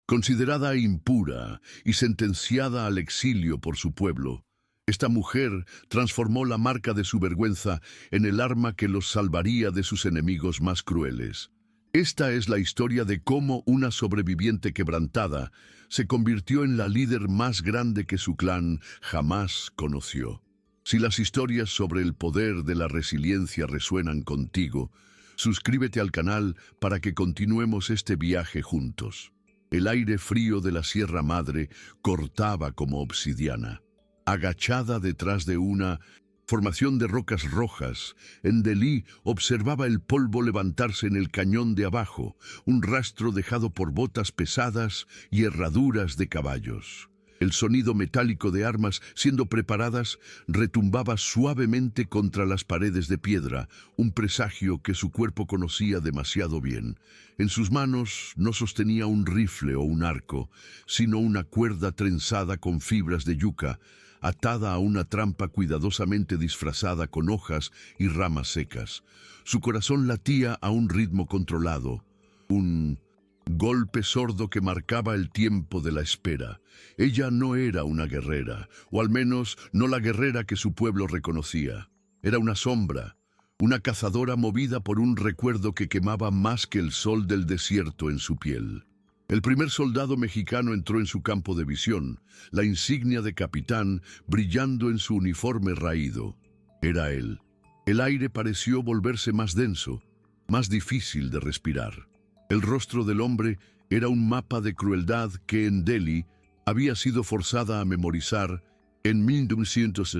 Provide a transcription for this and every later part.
Considerada impura y sentenciada al exilio por su pueblo, esta mujer transformó la marca de su vergüenza en el arma que los salvaría de sus enemigos más crueles. Esta es la historia de cómo una sobreviviente quebrantada se convirtió en la líder más grande que su clan jamás conoció. Si las historias sobre el poder de la resiliencia resuenan contigo, suscríbete al canal para que continuemos este viaje juntos. El aire frío de la Sierra Madre cortaba como obsidiana. Agachada detrás de una formación de rocas rojas, Ndeli observaba el polvo levantarse en el cañón de abajo, un rastro dejado por botas pesadas y herraduras de caballos. El sonido metálico de armas siendo preparadas retumbaba suavemente contra las paredes de piedra, un presagio que su cuerpo conocía demasiado bien. En sus manos no sostenía un rifle o un arco, sino una cuerda trenzada con fibras de yuca, atada a una trampa cuidadosamente disfrazada con hojas y ramas secas. Su corazón latía a un ritmo controlado, un golpe sordo que marcaba el tiempo de la espera. Ella no era una guerrera, o al menos no la guerrera que su pueblo reconocía. Era una sombra, una cazadora movida por un recuerdo que quemaba más que el sol del desierto en su piel. El primer soldado mexicano entró en su campo de visión, la insignia de capitán brillando en su uniforme raído. Era él. El aire pareció volverse más denso, más difícil de respirar. El rostro del hombre era un mapa de crueldad que Ndeli había sido forzada a memorizar en 1900.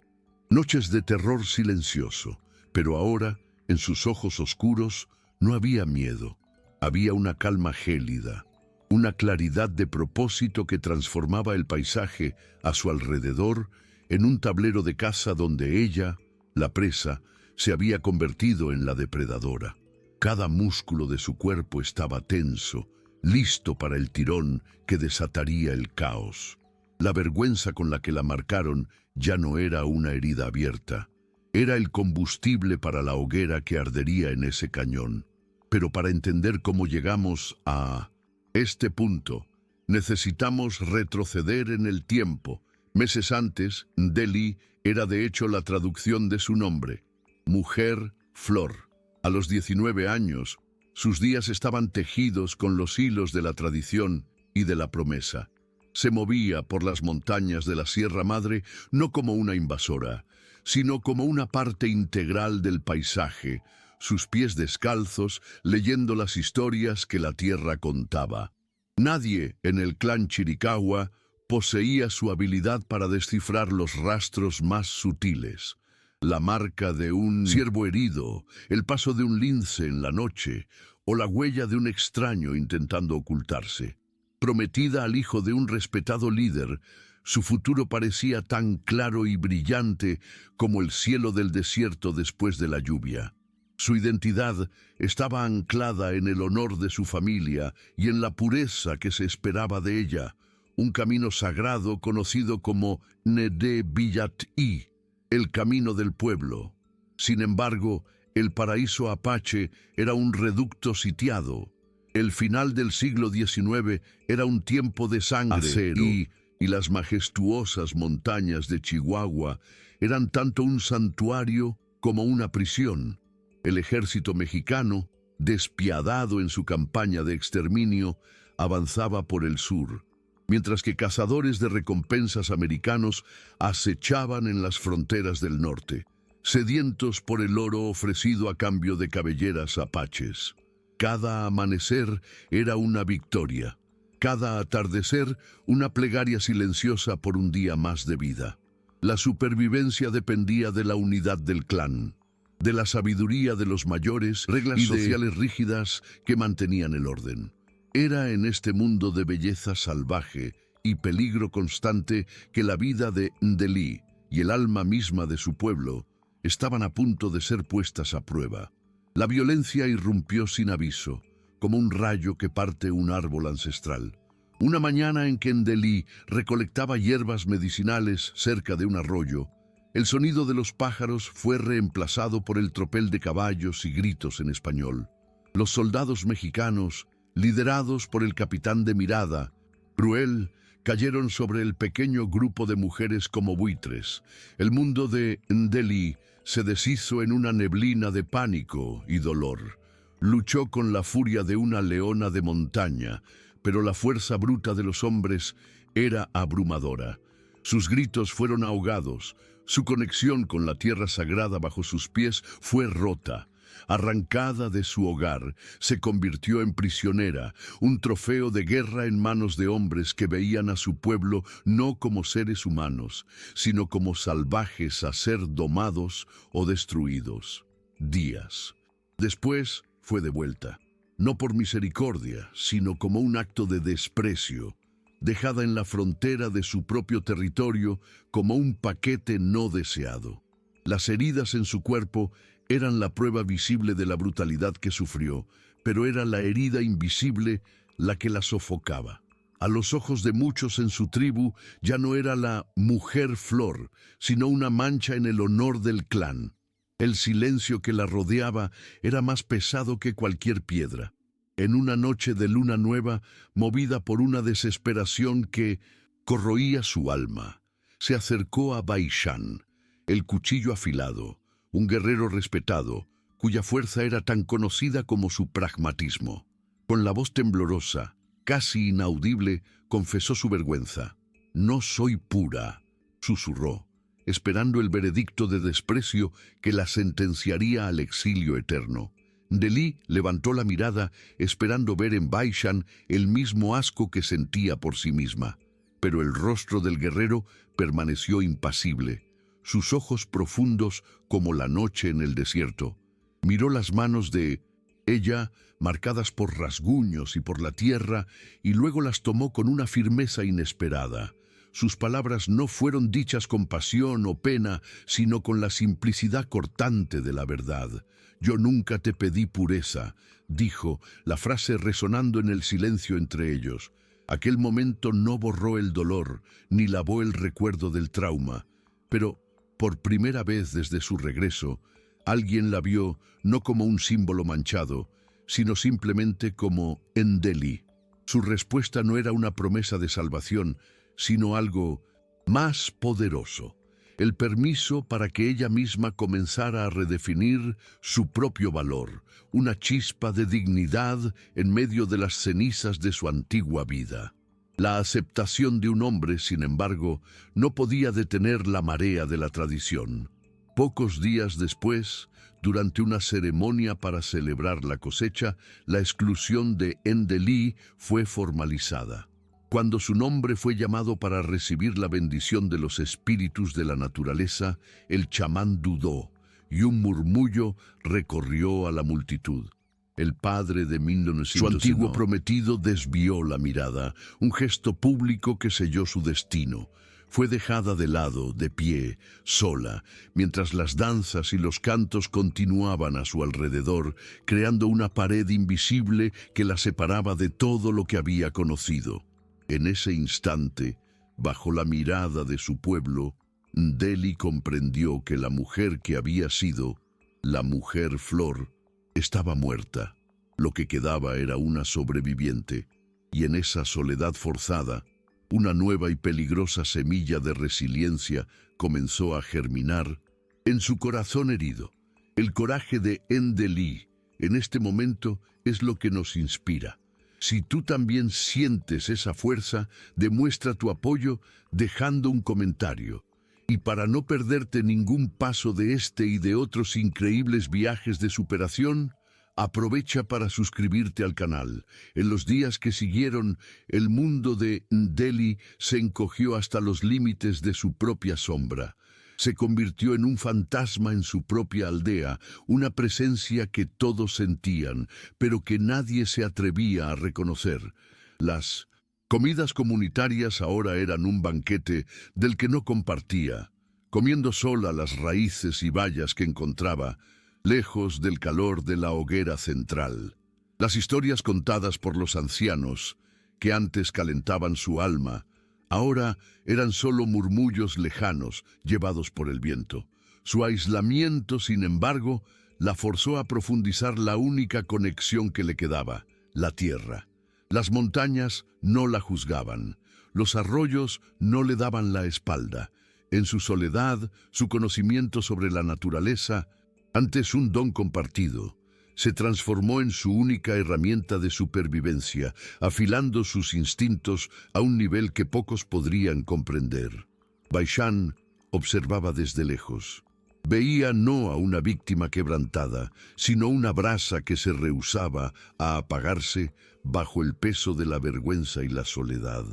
Noches de terror silencioso, pero ahora, en sus ojos oscuros, no había miedo. Había una calma gélida, una claridad de propósito que transformaba el paisaje a su alrededor en un tablero de caza donde ella, la presa, se había convertido en la depredadora. Cada músculo de su cuerpo estaba tenso, listo para el tirón que desataría el caos. La vergüenza con la que la marcaron ya no era una herida abierta. Era el combustible para la hoguera que ardería en ese cañón. Pero para entender cómo llegamos a este punto, necesitamos retroceder en el tiempo. Meses antes, Ndeli era de hecho la traducción de su nombre, Mujer Flor. A los 19 años, sus días estaban tejidos con los hilos de la tradición y de la promesa. Se movía por las montañas de la Sierra Madre no como una invasora, sino como una parte integral del paisaje, sus pies descalzos leyendo las historias que la tierra contaba. Nadie en el clan Chiricahua poseía su habilidad para descifrar los rastros más sutiles. La marca de un ciervo herido, el paso de un lince en la noche o la huella de un extraño intentando ocultarse. Prometida al hijo de un respetado líder, su futuro parecía tan claro y brillante como el cielo del desierto después de la lluvia. Su identidad estaba anclada en el honor de su familia y en la pureza que se esperaba de ella, un camino sagrado conocido como Nede Billat-i, el camino del pueblo. Sin embargo, el paraíso apache era un reducto sitiado. El final del siglo XIX era un tiempo de sangre, acero, y las majestuosas montañas de Chihuahua eran tanto un santuario como una prisión. El ejército mexicano, despiadado en su campaña de exterminio, avanzaba por el sur, mientras que cazadores de recompensas americanos acechaban en las fronteras del norte, sedientos por el oro ofrecido a cambio de cabelleras apaches. Cada amanecer era una victoria, cada atardecer una plegaria silenciosa por un día más de vida. La supervivencia dependía de la unidad del clan, de la sabiduría de los mayores, reglas sociales rígidas que mantenían el orden. Era en este mundo de belleza salvaje y peligro constante que la vida de Ndeli y el alma misma de su pueblo estaban a punto de ser puestas a prueba. La violencia irrumpió sin aviso, como un rayo que parte un árbol ancestral. Una mañana en que Ndeli recolectaba hierbas medicinales cerca de un arroyo, el sonido de los pájaros fue reemplazado por el tropel de caballos y gritos en español. Los soldados mexicanos, liderados por el capitán de Mirada, Cruel, cayeron sobre el pequeño grupo de mujeres como buitres. El mundo de Ndeli se deshizo en una neblina de pánico y dolor. Luchó con la furia de una leona de montaña, pero la fuerza bruta de los hombres era abrumadora. Sus gritos fueron ahogados, su conexión con la tierra sagrada bajo sus pies fue rota. Arrancada de su hogar, se convirtió en prisionera, un trofeo de guerra en manos de hombres que veían a su pueblo no como seres humanos, sino como salvajes a ser domados o destruidos. Días después fue devuelta, no por misericordia, sino como un acto de desprecio, dejada en la frontera de su propio territorio como un paquete no deseado. Las heridas en su cuerpo eran la prueba visible de la brutalidad que sufrió, pero era la herida invisible la que la sofocaba. A los ojos de muchos en su tribu ya no era la mujer flor, sino una mancha en el honor del clan. El silencio que la rodeaba era más pesado que cualquier piedra. En una noche de luna nueva, movida por una desesperación que corroía su alma, se acercó a Baishan, el cuchillo afilado, un guerrero respetado, cuya fuerza era tan conocida como su pragmatismo. Con la voz temblorosa, casi inaudible, confesó su vergüenza. «No soy pura», susurró, esperando el veredicto de desprecio que la sentenciaría al exilio eterno. Ndeli levantó la mirada, esperando ver en Baishan el mismo asco que sentía por sí misma. Pero el rostro del guerrero permaneció impasible, sus ojos profundos como la noche en el desierto. Miró las manos de ella, marcadas por rasguños y por la tierra, y luego las tomó con una firmeza inesperada. Sus palabras no fueron dichas con pasión o pena, sino con la simplicidad cortante de la verdad. «Yo nunca te pedí pureza», dijo, la frase resonando en el silencio entre ellos. Aquel momento no borró el dolor, ni lavó el recuerdo del trauma. Pero, por primera vez desde su regreso, alguien la vio no como un símbolo manchado, sino simplemente como Ndeli. Su respuesta no era una promesa de salvación, sino algo más poderoso, el permiso para que ella misma comenzara a redefinir su propio valor, una chispa de dignidad en medio de las cenizas de su antigua vida. La aceptación de un hombre, sin embargo, no podía detener la marea de la tradición. Pocos días después, durante una ceremonia para celebrar la cosecha, la exclusión de Ndeli fue formalizada. Cuando su nombre fue llamado para recibir la bendición de los espíritus de la naturaleza, el chamán dudó, y un murmullo recorrió a la multitud. El padre de su antiguo prometido desvió la mirada, un gesto público que selló su destino. Fue dejada de lado, de pie, sola, mientras las danzas y los cantos continuaban a su alrededor, creando una pared invisible que la separaba de todo lo que había conocido. En ese instante, bajo la mirada de su pueblo, Ndeli comprendió que la mujer que había sido, la mujer flor, estaba muerta. Lo que quedaba era una sobreviviente, y en esa soledad forzada, una nueva y peligrosa semilla de resiliencia comenzó a germinar en su corazón herido. El coraje de Ndeli en este momento es lo que nos inspira. Si tú también sientes esa fuerza, demuestra tu apoyo dejando un comentario. Y para no perderte ningún paso de este y de otros increíbles viajes de superación, aprovecha para suscribirte al canal. En los días que siguieron, el mundo de Ndeli se encogió hasta los límites de su propia sombra. Se convirtió en un fantasma en su propia aldea, una presencia que todos sentían, pero que nadie se atrevía a reconocer. Las comidas comunitarias ahora eran un banquete del que no compartía, comiendo sola las raíces y bayas que encontraba, lejos del calor de la hoguera central. Las historias contadas por los ancianos, que antes calentaban su alma, ahora eran solo murmullos lejanos llevados por el viento. Su aislamiento, sin embargo, la forzó a profundizar la única conexión que le quedaba, la tierra. Las montañas no la juzgaban, los arroyos no le daban la espalda. En su soledad, su conocimiento sobre la naturaleza, antes un don compartido, se transformó en su única herramienta de supervivencia, afilando sus instintos a un nivel que pocos podrían comprender. Baishan observaba desde lejos. Veía no a una víctima quebrantada, sino una brasa que se rehusaba a apagarse bajo el peso de la vergüenza y la soledad.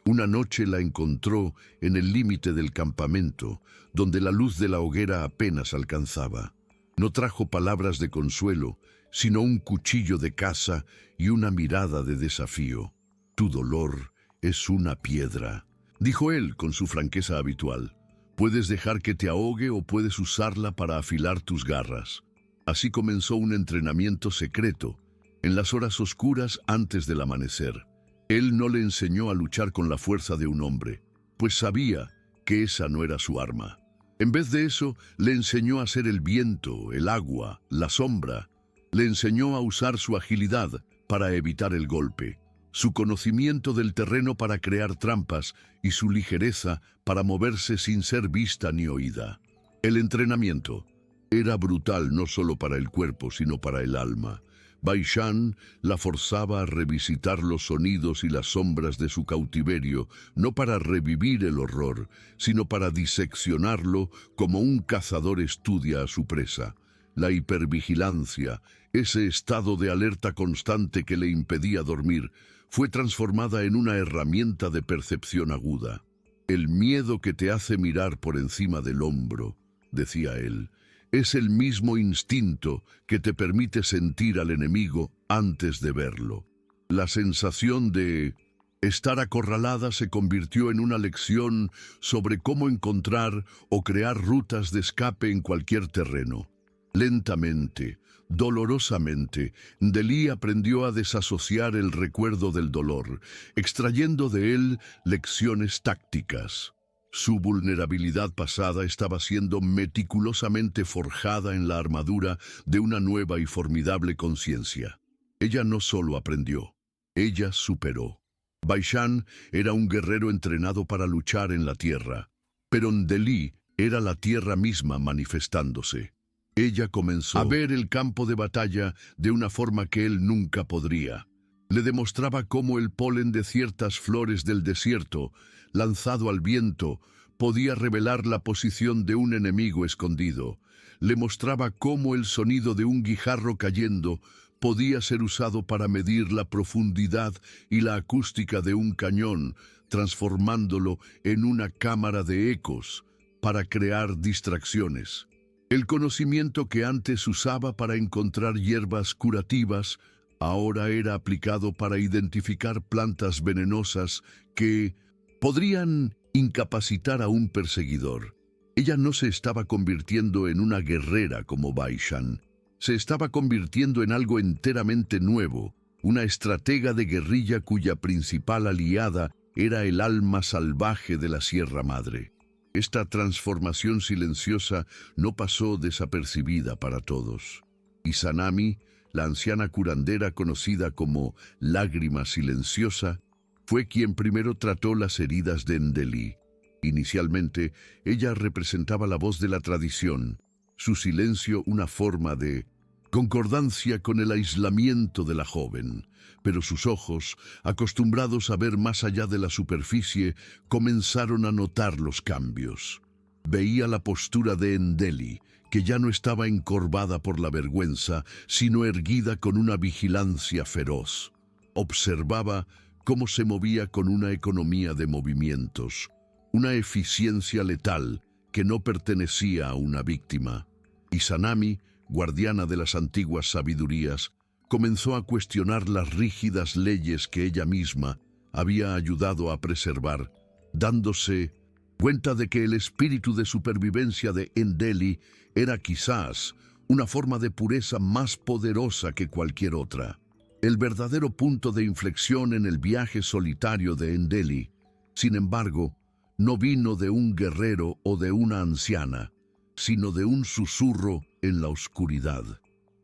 Una noche la encontró en el límite del campamento, donde la luz de la hoguera apenas alcanzaba. No trajo palabras de consuelo, sino un cuchillo de caza y una mirada de desafío. «Tu dolor es una piedra», dijo él con su franqueza habitual. «Puedes dejar que te ahogue o puedes usarla para afilar tus garras». Así comenzó un entrenamiento secreto, en las horas oscuras antes del amanecer. Él no le enseñó a luchar con la fuerza de un hombre, pues sabía que esa no era su arma. En vez de eso, le enseñó a ser el viento, el agua, la sombra. Le enseñó a usar su agilidad para evitar el golpe, su conocimiento del terreno para crear trampas y su ligereza para moverse sin ser vista ni oída. El entrenamiento era brutal no solo para el cuerpo, sino para el alma. Baishan la forzaba a revisitar los sonidos y las sombras de su cautiverio, no para revivir el horror, sino para diseccionarlo como un cazador estudia a su presa. La hipervigilancia, ese estado de alerta constante que le impedía dormir, fue transformada en una herramienta de percepción aguda. «El miedo que te hace mirar por encima del hombro», decía él, «es el mismo instinto que te permite sentir al enemigo antes de verlo». La sensación de estar acorralada se convirtió en una lección sobre cómo encontrar o crear rutas de escape en cualquier terreno. Lentamente, dolorosamente, Ndeli aprendió a desasociar el recuerdo del dolor, extrayendo de él lecciones tácticas. Su vulnerabilidad pasada estaba siendo meticulosamente forjada en la armadura de una nueva y formidable conciencia. Ella no solo aprendió, ella superó. Baishan era un guerrero entrenado para luchar en la tierra, pero Ndeli era la tierra misma manifestándose. Ella comenzó a ver el campo de batalla de una forma que él nunca podría. Le demostraba cómo el polen de ciertas flores del desierto, lanzado al viento, podía revelar la posición de un enemigo escondido. Le mostraba cómo el sonido de un guijarro cayendo podía ser usado para medir la profundidad y la acústica de un cañón, transformándolo en una cámara de ecos para crear distracciones. El conocimiento que antes usaba para encontrar hierbas curativas, ahora era aplicado para identificar plantas venenosas que podrían incapacitar a un perseguidor. Ella no se estaba convirtiendo en una guerrera como Baishan. Se estaba convirtiendo en algo enteramente nuevo, una estratega de guerrilla cuya principal aliada era el alma salvaje de la Sierra Madre. Esta transformación silenciosa no pasó desapercibida para todos. Izanami, la anciana curandera conocida como Lágrima Silenciosa, fue quien primero trató las heridas de Ndeli. Inicialmente, ella representaba la voz de la tradición, su silencio una forma de concordancia con el aislamiento de la joven, pero sus ojos, acostumbrados a ver más allá de la superficie, comenzaron a notar los cambios. Veía la postura de Ndeli, que ya no estaba encorvada por la vergüenza, sino erguida con una vigilancia feroz. Observaba cómo se movía con una economía de movimientos, una eficiencia letal que no pertenecía a una víctima. Izanami, guardiana de las antiguas sabidurías, comenzó a cuestionar las rígidas leyes que ella misma había ayudado a preservar, dándose cuenta de que el espíritu de supervivencia de Ndeli era quizás una forma de pureza más poderosa que cualquier otra. El verdadero punto de inflexión en el viaje solitario de Ndeli, sin embargo, no vino de un guerrero o de una anciana, sino de un susurro en la oscuridad.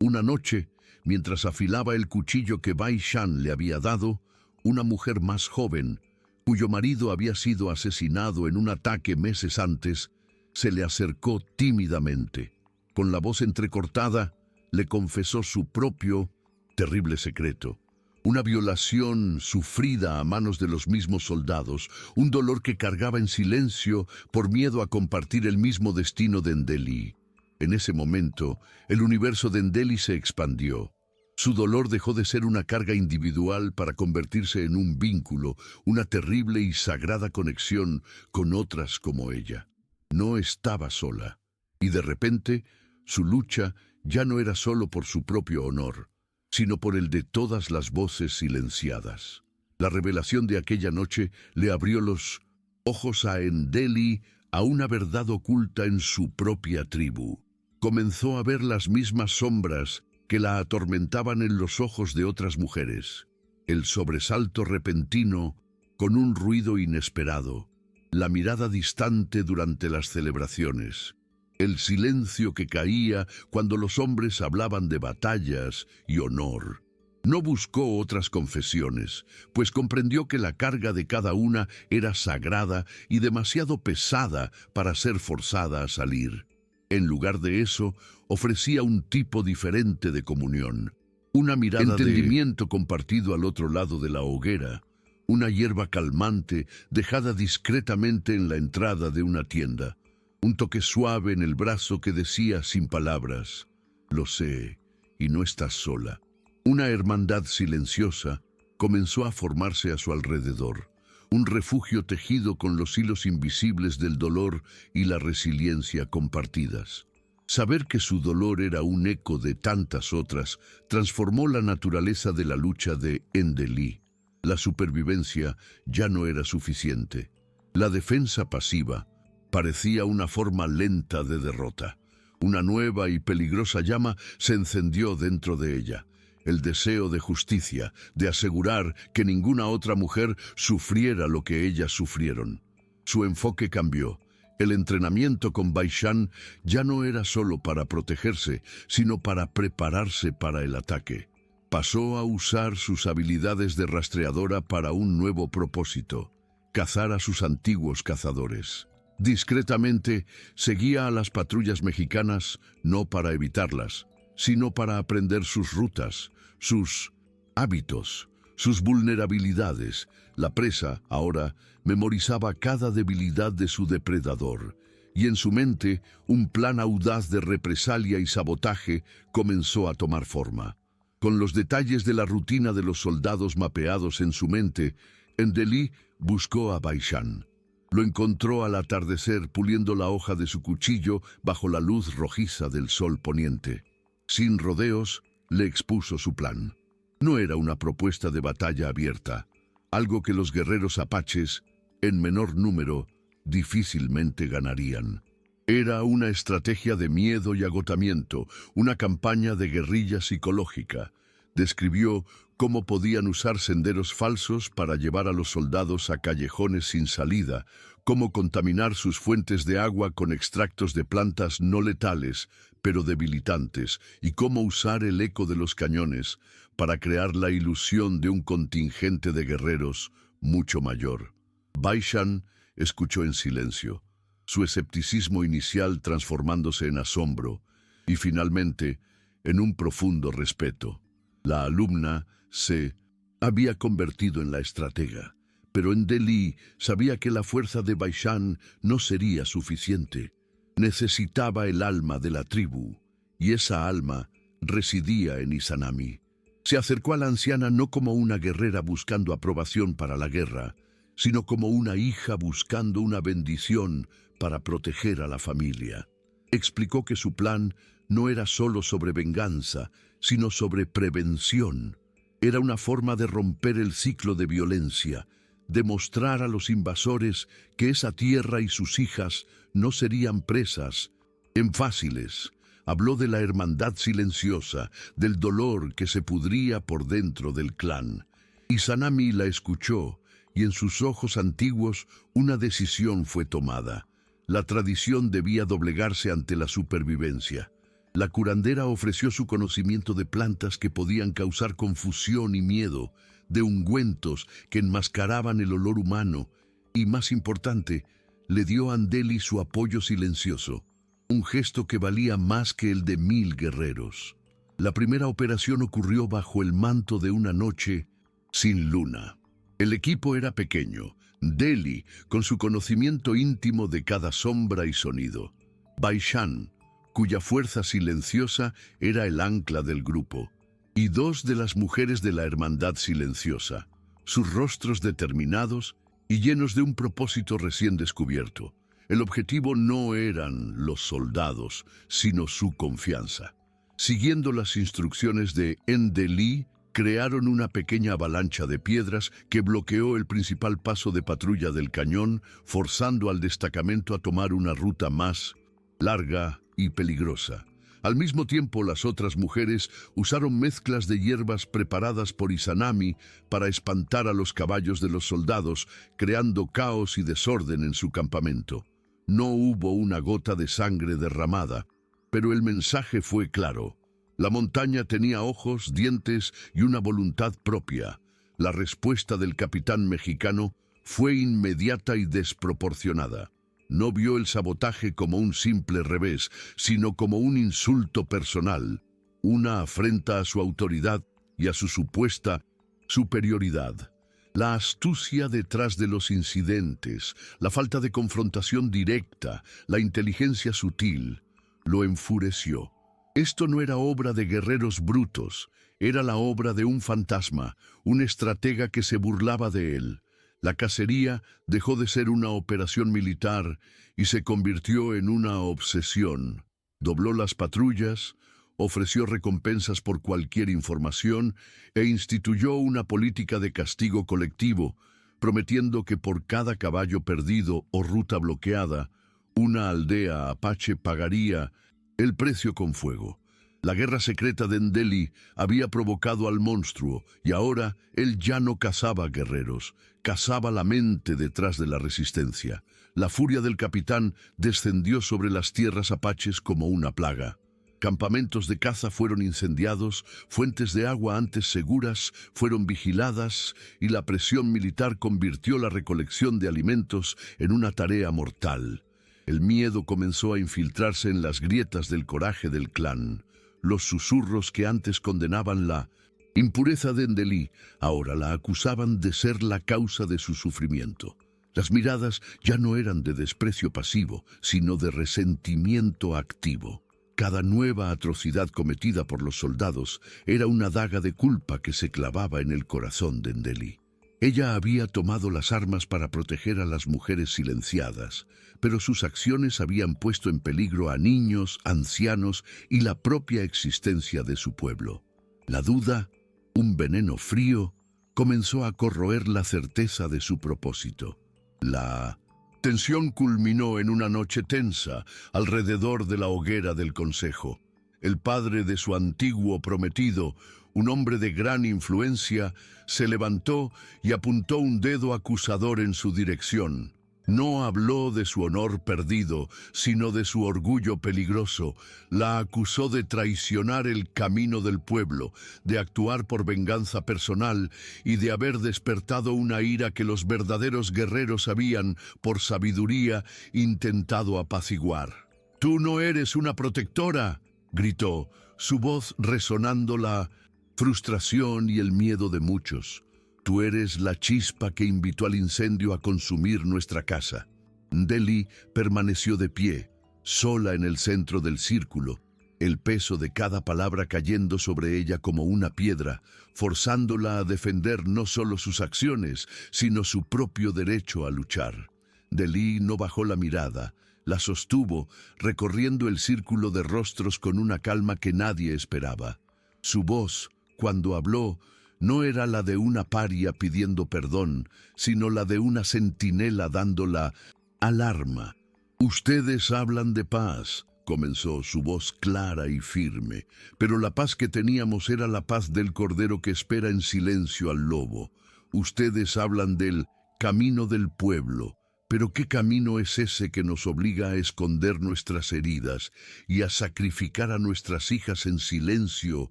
Una noche, mientras afilaba el cuchillo que Baishan le había dado, una mujer más joven, cuyo marido había sido asesinado en un ataque meses antes, se le acercó tímidamente. Con la voz entrecortada, le confesó su propio, terrible secreto. Una violación sufrida a manos de los mismos soldados, un dolor que cargaba en silencio por miedo a compartir el mismo destino de Ndeli. En ese momento, el universo de Ndeli se expandió. Su dolor dejó de ser una carga individual para convertirse en un vínculo, una terrible y sagrada conexión con otras como ella. No estaba sola, y de repente, su lucha ya no era solo por su propio honor, sino por el de todas las voces silenciadas. La revelación de aquella noche le abrió los ojos a Ndeli a una verdad oculta en su propia tribu. Comenzó a ver las mismas sombras que la atormentaban en los ojos de otras mujeres. El sobresalto repentino con un ruido inesperado, la mirada distante durante las celebraciones, el silencio que caía cuando los hombres hablaban de batallas y honor. No buscó otras confesiones, pues comprendió que la carga de cada una era sagrada y demasiado pesada para ser forzada a salir. En lugar de eso, ofrecía un tipo diferente de comunión, una mirada entendimiento compartido al otro lado de la hoguera, una hierba calmante dejada discretamente en la entrada de una tienda, un toque suave en el brazo que decía sin palabras: «Lo sé, y no estás sola». Una hermandad silenciosa comenzó a formarse a su alrededor, un refugio tejido con los hilos invisibles del dolor y la resiliencia compartidas. Saber que su dolor era un eco de tantas otras transformó la naturaleza de la lucha de Ndeli. La supervivencia ya no era suficiente. La defensa pasiva parecía una forma lenta de derrota. Una nueva y peligrosa llama se encendió dentro de ella. El deseo de justicia, de asegurar que ninguna otra mujer sufriera lo que ellas sufrieron. Su enfoque cambió. El entrenamiento con Baishan ya no era solo para protegerse, sino para prepararse para el ataque. Pasó a usar sus habilidades de rastreadora para un nuevo propósito: cazar a sus antiguos cazadores. Discretamente seguía a las patrullas mexicanas no para evitarlas, sino para aprender sus rutas, sus hábitos, sus vulnerabilidades. La presa, ahora, memorizaba cada debilidad de su depredador, y en su mente un plan audaz de represalia y sabotaje comenzó a tomar forma. Con los detalles de la rutina de los soldados mapeados en su mente, Ndeli buscó a Baishan. Lo encontró al atardecer puliendo la hoja de su cuchillo bajo la luz rojiza del sol poniente. Sin rodeos, le expuso su plan. No era una propuesta de batalla abierta, algo que los guerreros apaches, en menor número, difícilmente ganarían. Era una estrategia de miedo y agotamiento, una campaña de guerrilla psicológica. Describió cómo podían usar senderos falsos para llevar a los soldados a callejones sin salida, cómo contaminar sus fuentes de agua con extractos de plantas no letales, pero debilitantes, y cómo usar el eco de los cañones para crear la ilusión de un contingente de guerreros mucho mayor. Baishan escuchó en silencio, su escepticismo inicial transformándose en asombro y finalmente en un profundo respeto. La alumna se había convertido en la estratega, pero Ndeli sabía que la fuerza de Baishan no sería suficiente. Necesitaba el alma de la tribu, y esa alma residía en Izanami. Se acercó a la anciana no como una guerrera buscando aprobación para la guerra, sino como una hija buscando una bendición para proteger a la familia. Explicó que su plan no era solo sobre venganza, sino sobre prevención. Era una forma de romper el ciclo de violencia, de mostrar a los invasores que esa tierra y sus hijas no serían presas en fáciles. Habló de la hermandad silenciosa, del dolor que se pudría por dentro del clan. Izanami la escuchó, y en sus ojos antiguos una decisión fue tomada. La tradición debía doblegarse ante la supervivencia. La curandera ofreció su conocimiento de plantas que podían causar confusión y miedo, de ungüentos que enmascaraban el olor humano, y más importante, le dio a Ndeli su apoyo silencioso, un gesto que valía más que el de 1000 guerreros. La primera operación ocurrió bajo el manto de una noche sin luna. El equipo era pequeño, Ndeli, con su conocimiento íntimo de cada sombra y sonido. Baishan, cuya fuerza silenciosa era el ancla del grupo, y 2 de las mujeres de la hermandad silenciosa, sus rostros determinados y llenos de un propósito recién descubierto. El objetivo no eran los soldados, sino su confianza. Siguiendo las instrucciones de Ndeli, crearon una pequeña avalancha de piedras que bloqueó el principal paso de patrulla del cañón, forzando al destacamento a tomar una ruta más larga y peligrosa. Al mismo tiempo, las otras mujeres usaron mezclas de hierbas preparadas por Izanami para espantar a los caballos de los soldados, creando caos y desorden en su campamento. No hubo una gota de sangre derramada, pero el mensaje fue claro. La montaña tenía ojos, dientes y una voluntad propia. La respuesta del capitán mexicano fue inmediata y desproporcionada. No vio el sabotaje como un simple revés, sino como un insulto personal, una afrenta a su autoridad y a su supuesta superioridad. La astucia detrás de los incidentes, la falta de confrontación directa, la inteligencia sutil, lo enfureció. Esto no era obra de guerreros brutos, era la obra de un fantasma, un estratega que se burlaba de él. La cacería dejó de ser una operación militar y se convirtió en una obsesión. Dobló las patrullas, ofreció recompensas por cualquier información e instituyó una política de castigo colectivo, prometiendo que por cada caballo perdido o ruta bloqueada, una aldea apache pagaría el precio con fuego. La guerra secreta de Ndeli había provocado al monstruo y ahora él ya no cazaba guerreros, cazaba la mente detrás de la resistencia. La furia del capitán descendió sobre las tierras apaches como una plaga. Campamentos de caza fueron incendiados, fuentes de agua antes seguras fueron vigiladas y la presión militar convirtió la recolección de alimentos en una tarea mortal. El miedo comenzó a infiltrarse en las grietas del coraje del clan. Los susurros que antes condenaban la impureza de Ndeli, ahora la acusaban de ser la causa de su sufrimiento. Las miradas ya no eran de desprecio pasivo, sino de resentimiento activo. Cada nueva atrocidad cometida por los soldados era una daga de culpa que se clavaba en el corazón de Ndeli. Ella había tomado las armas para proteger a las mujeres silenciadas, pero sus acciones habían puesto en peligro a niños, ancianos y la propia existencia de su pueblo. La duda, un veneno frío, comenzó a corroer la certeza de su propósito. La tensión culminó en una noche tensa alrededor de la hoguera del consejo. El padre de su antiguo prometido, un hombre de gran influencia, se levantó y apuntó un dedo acusador en su dirección. No habló de su honor perdido, sino de su orgullo peligroso. La acusó de traicionar el camino del pueblo, de actuar por venganza personal y de haber despertado una ira que los verdaderos guerreros habían, por sabiduría, intentado apaciguar. «¡Tú no eres una protectora!», gritó, su voz resonando la frustración y el miedo de muchos. «Tú eres la chispa que invitó al incendio a consumir nuestra casa». Ndeli permaneció de pie, sola en el centro del círculo, el peso de cada palabra cayendo sobre ella como una piedra, forzándola a defender no solo sus acciones, sino su propio derecho a luchar. Ndeli no bajó la mirada, la sostuvo, recorriendo el círculo de rostros con una calma que nadie esperaba. Su voz, cuando habló, no era la de una paria pidiendo perdón, sino la de una centinela dando la alarma. «Ustedes hablan de paz», comenzó, su voz clara y firme, «pero la paz que teníamos era la paz del cordero que espera en silencio al lobo. Ustedes hablan del camino del pueblo, Pero ¿qué camino es ese que nos obliga a esconder nuestras heridas y a sacrificar a nuestras hijas en silencio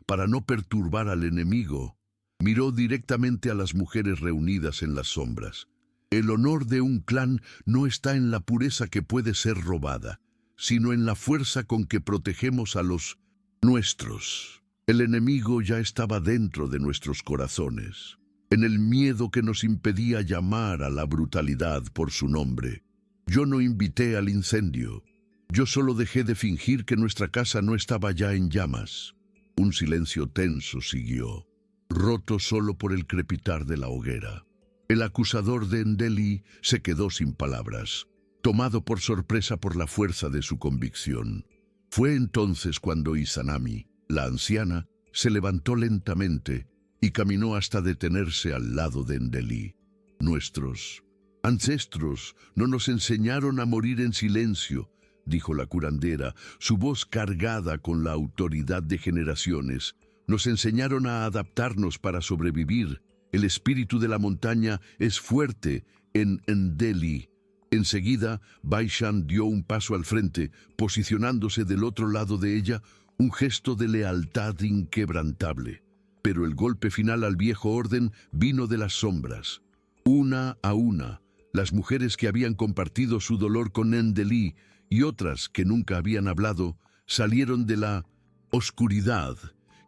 para no perturbar al enemigo? Miró directamente a las mujeres reunidas en las sombras. El honor de un clan no está en la pureza que puede ser robada, sino en la fuerza con que protegemos a los nuestros. El enemigo ya estaba dentro de nuestros corazones, en el miedo que nos impedía llamar a la brutalidad por su nombre. Yo no invité al incendio. Yo solo dejé de fingir que nuestra casa no estaba ya en llamas. Un silencio tenso siguió, roto solo por el crepitar de la hoguera. El acusador de Endeli se quedó sin palabras, tomado por sorpresa por la fuerza de su convicción. Fue entonces cuando Izanami, la anciana, se levantó lentamente y caminó hasta detenerse al lado de Endeli. Nuestros ancestros no nos enseñaron a morir en silencio, dijo la curandera, su voz cargada con la autoridad de generaciones. Nos enseñaron a adaptarnos para sobrevivir. El espíritu de la montaña es fuerte en Endeli. Enseguida, Baishan dio un paso al frente, posicionándose del otro lado de ella, un gesto de lealtad inquebrantable. Pero el golpe final al viejo orden vino de las sombras. Una a una, las mujeres que habían compartido su dolor con Endeli y otras que nunca habían hablado, salieron de la oscuridad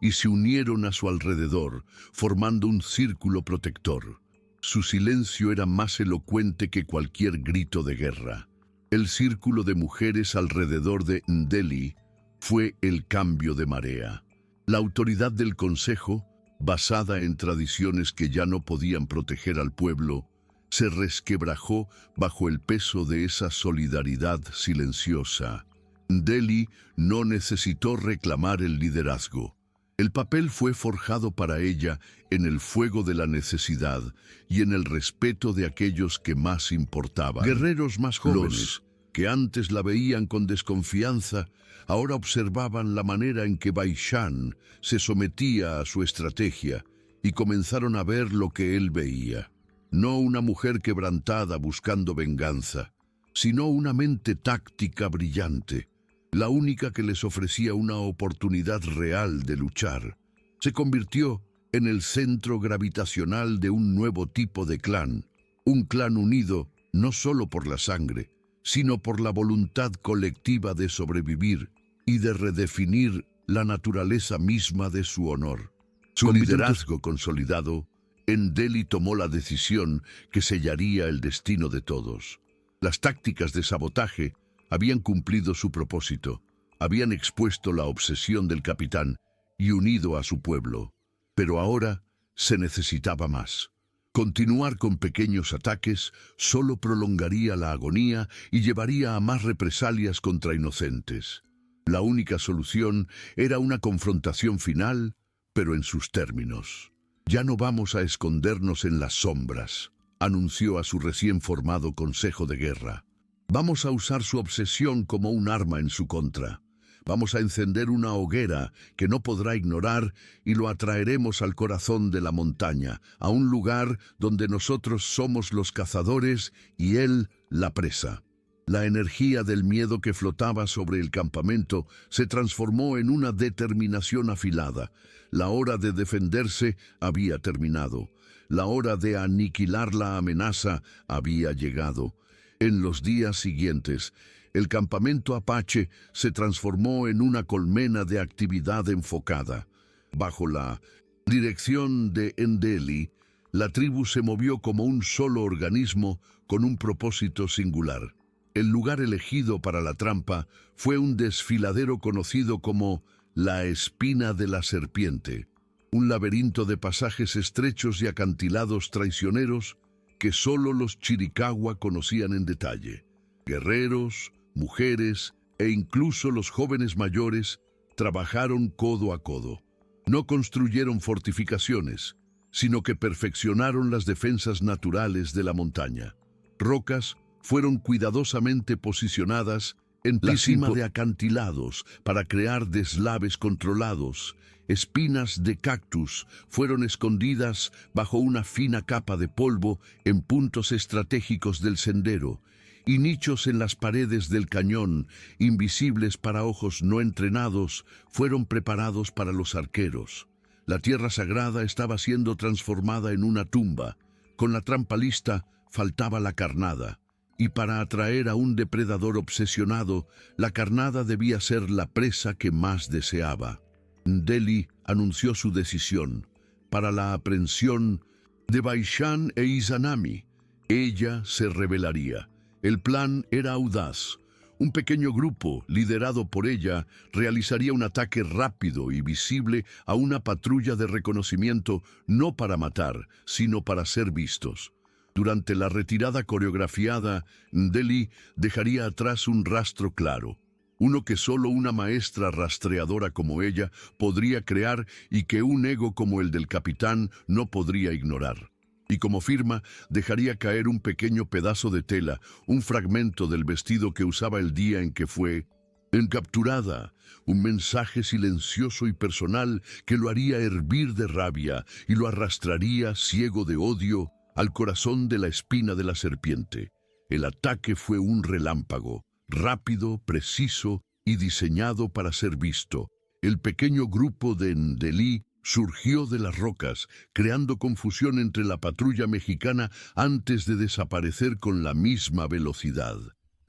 y se unieron a su alrededor, formando un círculo protector. Su silencio era más elocuente que cualquier grito de guerra. El círculo de mujeres alrededor de Endeli fue el cambio de marea. La autoridad del consejo, basada en tradiciones que ya no podían proteger al pueblo, se resquebrajó bajo el peso de esa solidaridad silenciosa. Endeli no necesitó reclamar el liderazgo. El papel fue forjado para ella en el fuego de la necesidad y en el respeto de aquellos que más importaban. Guerreros más jóvenes, que antes la veían con desconfianza, ahora observaban la manera en que Baishan se sometía a su estrategia y comenzaron a ver lo que él veía. No una mujer quebrantada buscando venganza, sino una mente táctica brillante, la única que les ofrecía una oportunidad real de luchar. Se convirtió en el centro gravitacional de un nuevo tipo de clan, un clan unido no solo por la sangre, sino por la voluntad colectiva de sobrevivir y de redefinir la naturaleza misma de su honor. Su liderazgo consolidado, Endeli tomó la decisión que sellaría el destino de todos. Las tácticas de sabotaje habían cumplido su propósito, habían expuesto la obsesión del capitán y unido a su pueblo. Pero ahora se necesitaba más. Continuar con pequeños ataques solo prolongaría la agonía y llevaría a más represalias contra inocentes. La única solución era una confrontación final, pero en sus términos. «Ya no vamos a escondernos en las sombras», anunció a su recién formado Consejo de Guerra. «Vamos a usar su obsesión como un arma en su contra. Vamos a encender una hoguera que no podrá ignorar y lo atraeremos al corazón de la montaña, a un lugar donde nosotros somos los cazadores y él la presa». La energía del miedo que flotaba sobre el campamento se transformó en una determinación afilada. La hora de defenderse había terminado. La hora de aniquilar la amenaza había llegado. En los días siguientes, el campamento Apache se transformó en una colmena de actividad enfocada. Bajo la dirección de Endeli, la tribu se movió como un solo organismo con un propósito singular. El lugar elegido para la trampa fue un desfiladero conocido como la Espina de la Serpiente, un laberinto de pasajes estrechos y acantilados traicioneros que solo los Chiricahua conocían en detalle. Guerreros, mujeres e incluso los jóvenes mayores trabajaron codo a codo. No construyeron fortificaciones, sino que perfeccionaron las defensas naturales de la montaña. Rocas fueron cuidadosamente posicionadas En la cima de acantilados, para crear deslaves controlados, espinas de cactus fueron escondidas bajo una fina capa de polvo en puntos estratégicos del sendero, y nichos en las paredes del cañón, invisibles para ojos no entrenados, fueron preparados para los arqueros. La tierra sagrada estaba siendo transformada en una tumba. Con la trampa lista, faltaba la carnada. Y para atraer a un depredador obsesionado, la carnada debía ser la presa que más deseaba. Ndeli anunció su decisión para la aprehensión de Baishan e Izanami. Ella se rebelaría. El plan era audaz. Un pequeño grupo, liderado por ella, realizaría un ataque rápido y visible a una patrulla de reconocimiento, no para matar, sino para ser vistos. Durante la retirada coreografiada, Ndeli dejaría atrás un rastro claro, uno que solo una maestra rastreadora como ella podría crear y que un ego como el del capitán no podría ignorar. Y como firma, dejaría caer un pequeño pedazo de tela, un fragmento del vestido que usaba el día en que fue encapturada, un mensaje silencioso y personal que lo haría hervir de rabia y lo arrastraría, ciego de odio, al corazón de la espina de la serpiente. El ataque fue un relámpago, rápido, preciso y diseñado para ser visto. El pequeño grupo de Ndeli surgió de las rocas, creando confusión entre la patrulla mexicana antes de desaparecer con la misma velocidad.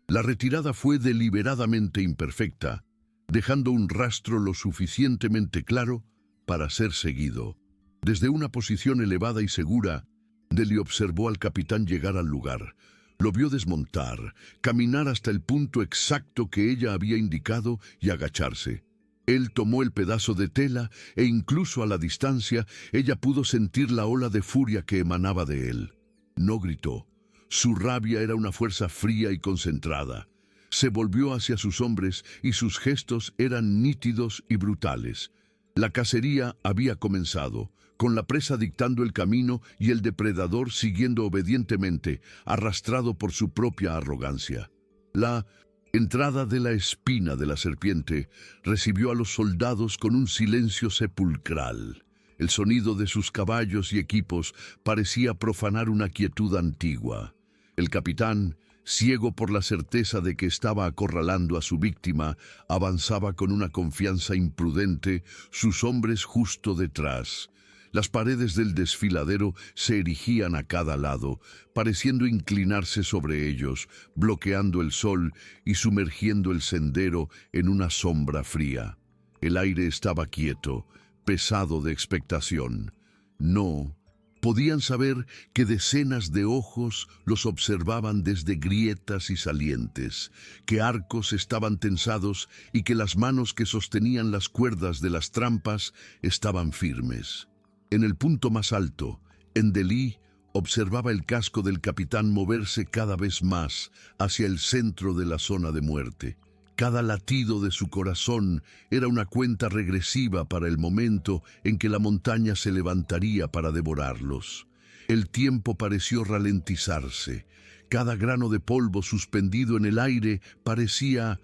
La retirada fue deliberadamente imperfecta, dejando un rastro lo suficientemente claro para ser seguido. Desde una posición elevada y segura, Ndeli observó al capitán llegar al lugar. Lo vio desmontar, caminar hasta el punto exacto que ella había indicado y agacharse. Él tomó el pedazo de tela e incluso a la distancia ella pudo sentir la ola de furia que emanaba de él. No gritó. Su rabia era una fuerza fría y concentrada. Se volvió hacia sus hombres y sus gestos eran nítidos y brutales. La cacería había comenzado, con la presa dictando el camino y el depredador siguiendo obedientemente, arrastrado por su propia arrogancia. La entrada de la espina de la serpiente recibió a los soldados con un silencio sepulcral. El sonido de sus caballos y equipos parecía profanar una quietud antigua. El capitán, ciego por la certeza de que estaba acorralando a su víctima, avanzaba con una confianza imprudente, sus hombres justo detrás. Las paredes del desfiladero se erigían a cada lado, pareciendo inclinarse sobre ellos, bloqueando el sol y sumergiendo el sendero en una sombra fría. El aire estaba quieto, pesado de expectación. No, podían saber que decenas de ojos los observaban desde grietas y salientes, que arcos estaban tensados y que las manos que sostenían las cuerdas de las trampas estaban firmes. En el punto más alto, Ndeli observaba el casco del capitán moverse cada vez más hacia el centro de la zona de muerte. Cada latido de su corazón era una cuenta regresiva para el momento en que la montaña se levantaría para devorarlos. El tiempo pareció ralentizarse. Cada grano de polvo suspendido en el aire parecía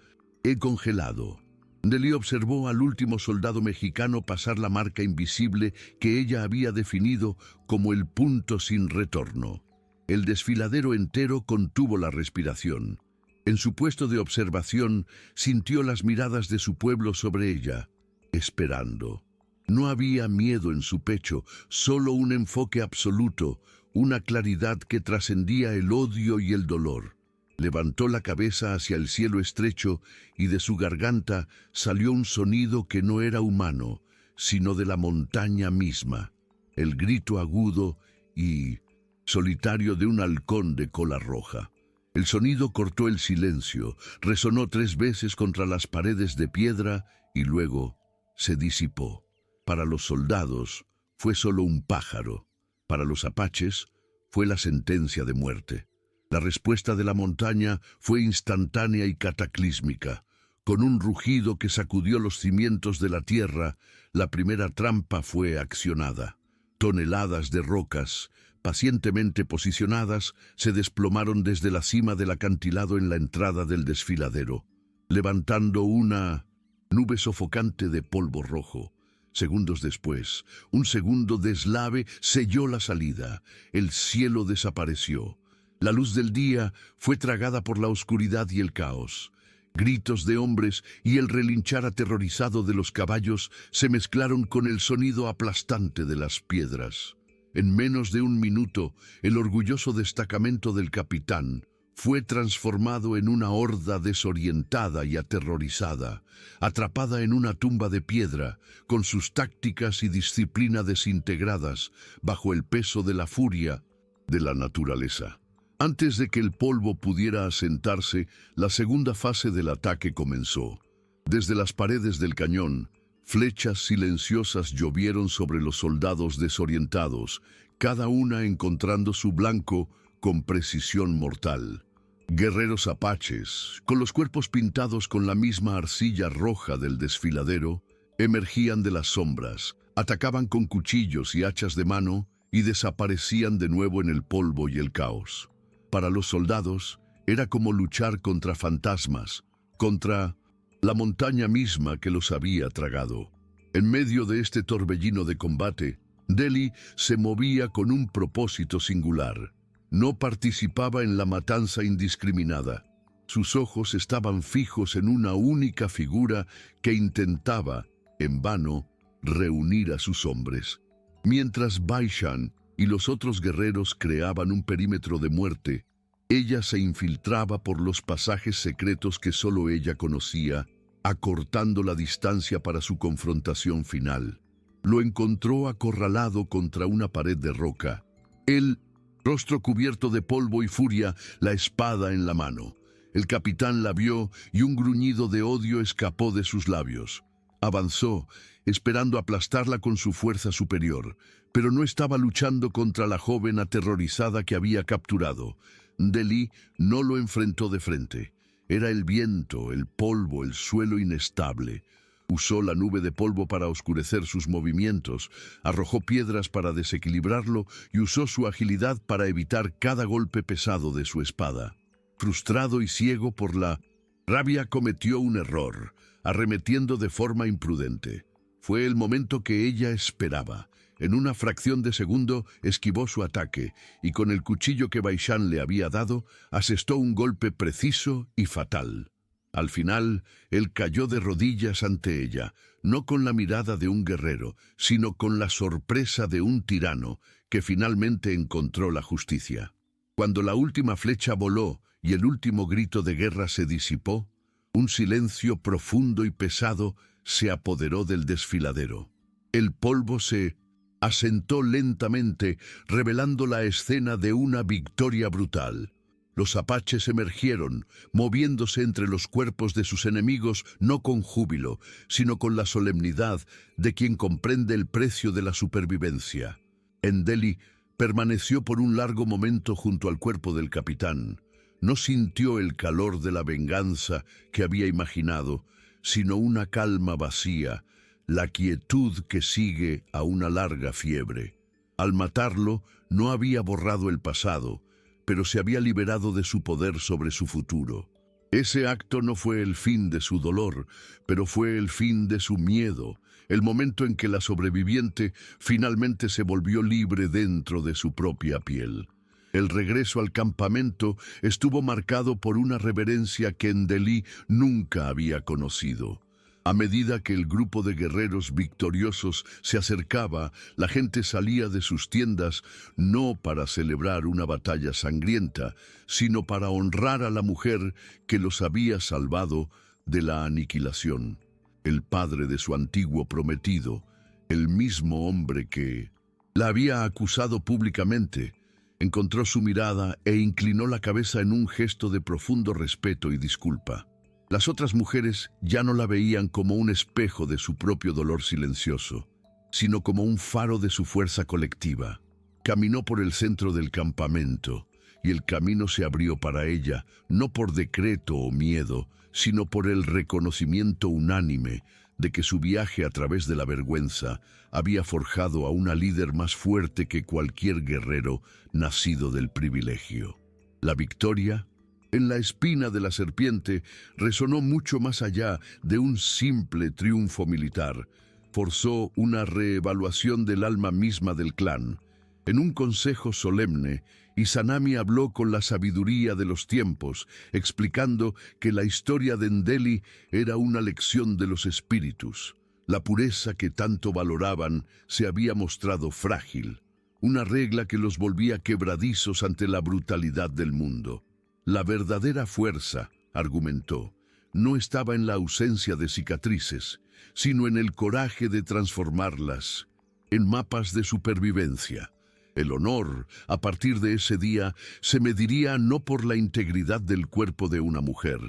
congelado. Ndeli observó al último soldado mexicano pasar la marca invisible que ella había definido como el punto sin retorno. El desfiladero entero contuvo la respiración. En su puesto de observación, sintió las miradas de su pueblo sobre ella, esperando. No había miedo en su pecho, solo un enfoque absoluto, una claridad que trascendía el odio y el dolor. Levantó la cabeza hacia el cielo estrecho y de su garganta salió un sonido que no era humano, sino de la montaña misma, el grito agudo y solitario de un halcón de cola roja. El sonido cortó el silencio, resonó 3 veces contra las paredes de piedra y luego se disipó. Para los soldados fue solo un pájaro. Para los apaches fue la sentencia de muerte. La respuesta de la montaña fue instantánea y cataclísmica. Con un rugido que sacudió los cimientos de la tierra, la primera trampa fue accionada. Toneladas de rocas, pacientemente posicionadas, se desplomaron desde la cima del acantilado en la entrada del desfiladero. levantando una nube sofocante de polvo rojo. Segundos después, un segundo deslave selló la salida. El cielo desapareció. La luz del día fue tragada por la oscuridad y el caos. Gritos de hombres y el relinchar aterrorizado de los caballos se mezclaron con el sonido aplastante de las piedras. En menos de un minuto, el orgulloso destacamento del capitán fue transformado en una horda desorientada y aterrorizada, atrapada en una tumba de piedra, con sus tácticas y disciplina desintegradas bajo el peso de la furia de la naturaleza. Antes de que el polvo pudiera asentarse, la segunda fase del ataque comenzó. Desde las paredes del cañón, flechas silenciosas llovieron sobre los soldados desorientados, cada una encontrando su blanco con precisión mortal. Guerreros apaches, con los cuerpos pintados con la misma arcilla roja del desfiladero, emergían de las sombras, atacaban con cuchillos y hachas de mano y desaparecían de nuevo en el polvo y el caos. Para los soldados era como luchar contra fantasmas, contra la montaña misma que los había tragado. En medio de este torbellino de combate, Deli se movía con un propósito singular. No participaba en la matanza indiscriminada. Sus ojos estaban fijos en una única figura que intentaba, en vano, reunir a sus hombres. Mientras Baishan y los otros guerreros creaban un perímetro de muerte, ella se infiltraba por los pasajes secretos que solo ella conocía, acortando la distancia para su confrontación final. Lo encontró acorralado contra una pared de roca. Él, rostro cubierto de polvo y furia, la espada en la mano. El capitán la vio y un gruñido de odio escapó de sus labios. Avanzó, esperando aplastarla con su fuerza superior, pero no estaba luchando contra la joven aterrorizada que había capturado. Deli no lo enfrentó de frente. Era el viento, el polvo, el suelo inestable. Usó la nube de polvo para oscurecer sus movimientos, arrojó piedras para desequilibrarlo y usó su agilidad para evitar cada golpe pesado de su espada. Frustrado y ciego por la rabia, cometió un error, arremetiendo de forma imprudente. Fue el momento que ella esperaba. En una fracción de segundo esquivó su ataque y con el cuchillo que Baishan le había dado, asestó un golpe preciso y fatal. Al final, él cayó de rodillas ante ella, no con la mirada de un guerrero, sino con la sorpresa de un tirano que finalmente encontró la justicia. Cuando la última flecha voló y el último grito de guerra se disipó, un silencio profundo y pesado se apoderó del desfiladero. El polvo se asentó lentamente, revelando la escena de una victoria brutal. Los apaches emergieron, moviéndose entre los cuerpos de sus enemigos, no con júbilo, sino con la solemnidad de quien comprende el precio de la supervivencia. Deli permaneció por un largo momento junto al cuerpo del capitán. No sintió el calor de la venganza que había imaginado, sino una calma vacía, la quietud que sigue a una larga fiebre. Al matarlo, no había borrado el pasado, pero se había liberado de su poder sobre su futuro. Ese acto no fue el fin de su dolor, pero fue el fin de su miedo, el momento en que la sobreviviente finalmente se volvió libre dentro de su propia piel. El regreso al campamento estuvo marcado por una reverencia que Deli nunca había conocido. A medida que el grupo de guerreros victoriosos se acercaba, la gente salía de sus tiendas no para celebrar una batalla sangrienta, sino para honrar a la mujer que los había salvado de la aniquilación. El padre de su antiguo prometido, el mismo hombre que la había acusado públicamente, encontró su mirada e inclinó la cabeza en un gesto de profundo respeto y disculpa. Las otras mujeres ya no la veían como un espejo de su propio dolor silencioso, sino como un faro de su fuerza colectiva. Caminó por el centro del campamento, y el camino se abrió para ella, no por decreto o miedo, sino por el reconocimiento unánime de que su viaje a través de la vergüenza había forjado a una líder más fuerte que cualquier guerrero nacido del privilegio. La victoria En la espina de la serpiente resonó mucho más allá de un simple triunfo militar. Forzó una reevaluación del alma misma del clan. En un consejo solemne, Izanami habló con la sabiduría de los tiempos, explicando que la historia de Ndeli era una lección de los espíritus. La pureza que tanto valoraban se había mostrado frágil, una regla que los volvía quebradizos ante la brutalidad del mundo. La verdadera fuerza, argumentó, no estaba en la ausencia de cicatrices, sino en el coraje de transformarlas en mapas de supervivencia. El honor, a partir de ese día, se mediría no por la integridad del cuerpo de una mujer,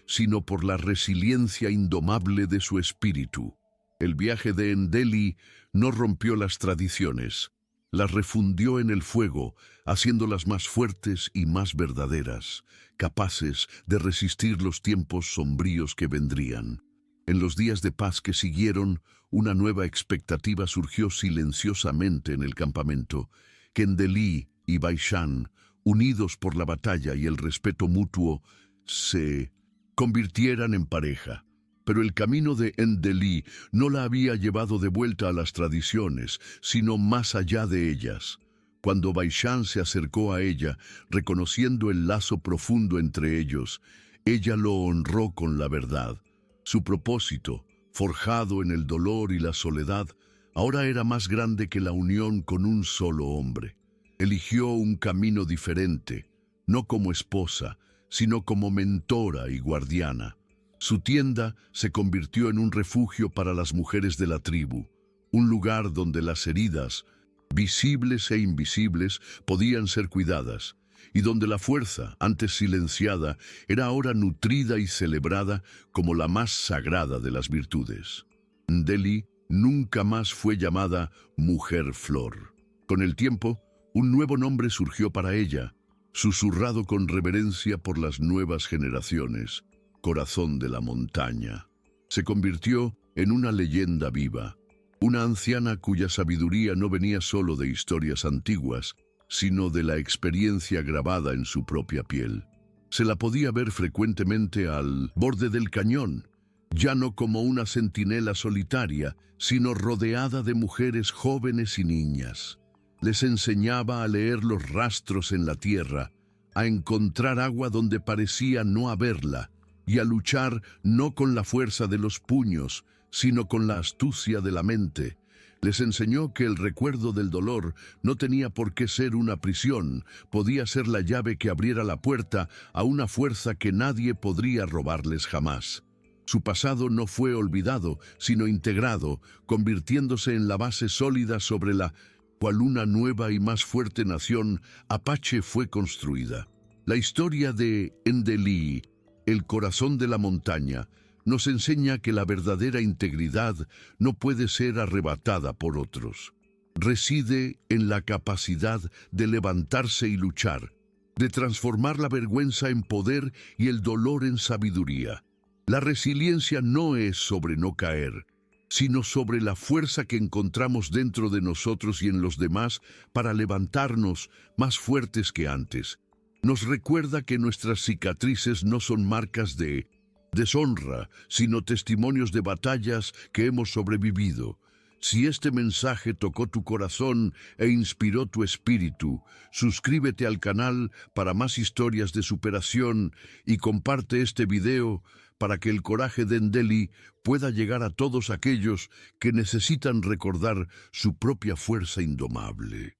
sino por la resiliencia indomable de su espíritu. El viaje de Ndeli no rompió las tradiciones, las refundió en el fuego, haciéndolas más fuertes y más verdaderas, capaces de resistir los tiempos sombríos que vendrían. En los días de paz que siguieron, una nueva expectativa surgió silenciosamente en el campamento, que Ndeli y Baishan, unidos por la batalla y el respeto mutuo, se convirtieran en pareja. Pero el camino de Ndeli no la había llevado de vuelta a las tradiciones, sino más allá de ellas. Cuando Baishan se acercó a ella, reconociendo el lazo profundo entre ellos, ella lo honró con la verdad. Su propósito, forjado en el dolor y la soledad, ahora era más grande que la unión con un solo hombre. Eligió un camino diferente, no como esposa, sino como mentora y guardiana. Su tienda se convirtió en un refugio para las mujeres de la tribu, un lugar donde las heridas, visibles e invisibles, podían ser cuidadas, y donde la fuerza, antes silenciada, era ahora nutrida y celebrada como la más sagrada de las virtudes. Ndeli nunca más fue llamada Mujer Flor. Con el tiempo, un nuevo nombre surgió para ella, susurrado con reverencia por las nuevas generaciones: Corazón de la Montaña. Se convirtió en una leyenda viva, una anciana cuya sabiduría no venía solo de historias antiguas, sino de la experiencia grabada en su propia piel. Se la podía ver frecuentemente al borde del cañón, ya no como una centinela solitaria, sino rodeada de mujeres jóvenes y niñas. Les enseñaba a leer los rastros en la tierra, a encontrar agua donde parecía no haberla, y a luchar no con la fuerza de los puños, sino con la astucia de la mente. Les enseñó que el recuerdo del dolor no tenía por qué ser una prisión, podía ser la llave que abriera la puerta a una fuerza que nadie podría robarles jamás. Su pasado no fue olvidado, sino integrado, convirtiéndose en la base sólida sobre la cual una nueva y más fuerte nación apache fue construida. La historia de Ndeli, el corazón de la montaña, nos enseña que la verdadera integridad no puede ser arrebatada por otros. Reside en la capacidad de levantarse y luchar, de transformar la vergüenza en poder y el dolor en sabiduría. La resiliencia no es sobre no caer, sino sobre la fuerza que encontramos dentro de nosotros y en los demás para levantarnos más fuertes que antes. Nos recuerda que nuestras cicatrices no son marcas de deshonra, sino testimonios de batallas que hemos sobrevivido. Si este mensaje tocó tu corazón e inspiró tu espíritu, suscríbete al canal para más historias de superación y comparte este video para que el coraje de Ndeli pueda llegar a todos aquellos que necesitan recordar su propia fuerza indomable.